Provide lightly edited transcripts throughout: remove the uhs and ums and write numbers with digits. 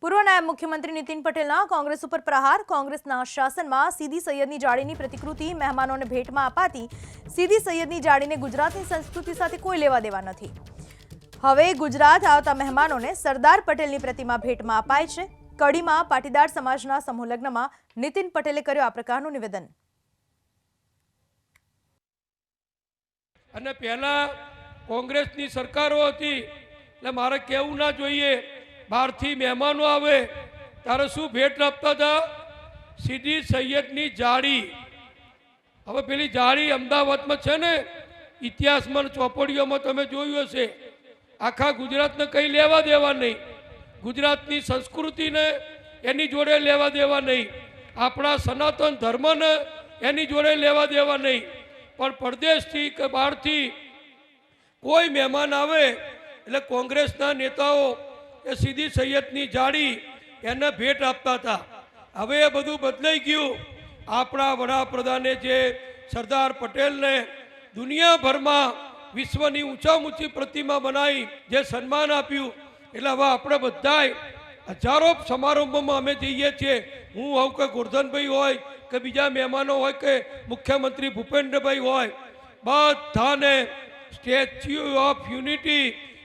પૂર્વ નાયબ મુખ્યમંત્રી નીતિન પટેલના કોંગ્રેસ ઉપર પ્રહાર। કોંગ્રેસના શાસનમાં સીદી સૈયદની જાળીની પ્રતિકૃતિ મહેમાનોને ભેટમાં અપાતી। સીદી સૈયદની જાળીને ગુજરાતની સંસ્કૃતિ સાથે કોઈ લેવા દેવા નથી। હવે ગુજરાત આવતા મહેમાનોને સરદાર પટેલની પ્રતિમા ભેટમાં અપાય છે। કડીમાં પાટીદાર સમાજના સમૂહ લગ્નમાં નીતિન પટેલે કર્યો આ પ્રકારનું નિવેદન। અને પહેલા કોંગ્રેસની સરકારો હતી એટલે મારે કહેવું ના જોઈએ, બહારથી મહેમાનો આવે ત્યારે શું ભેટ આપતા હતા? સીદી સૈયદની જાળી। હવે પેલી જાળી અમદાવાદમાં છે ને, ઇતિહાસમાં ચોપડીઓમાં તમે જોયું હશે, આખા ગુજરાતને કંઈ લેવા દેવા નહીં, ગુજરાતની સંસ્કૃતિને એની જોડે લેવા દેવા નહીં, આપણા સનાતન ધર્મને એની જોડે લેવા દેવા નહીં, પણ પરદેશથી કે બહારથી કોઈ મહેમાન આવે એટલે કોંગ્રેસના નેતાઓ એ સીદી સૈયદની જાળી એને ભેટ આપતા હતા। હવે એ બધું બદલાઈ ગયું। આપણા વડાપ્રધાને જે સરદાર પટેલને દુનિયાભરમાં વિશ્વની ઊંચામાં ઊંચી પ્રતિમા બનાવી, જે સન્માન આપ્યું, એટલે હવે આપણે બધાય હજારો સમારંભોમાં અમે જઈએ છીએ। હું હોઉં કે ગોરધનભાઈ હોય કે બીજા મહેમાનો હોય કે મુખ્યમંત્રી ભૂપેન્દ્રભાઈ હોય, બધાને સ્ટેચ્યુ ઓફ યુનિટી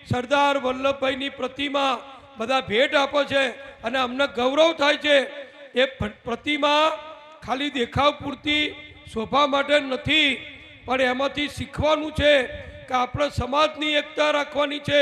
સરદાર વલ્લભભાઈની પ્રતિમા બધા ભેટ આપે છે અને અમને ગૌરવ થાય છે। એ પ્રતિમા ખાલી દેખાવ પૂરતી શોભા માટે નથી, પણ એમાંથી શીખવાનું છે કે આપણે સમાજની એકતા રાખવાની છે।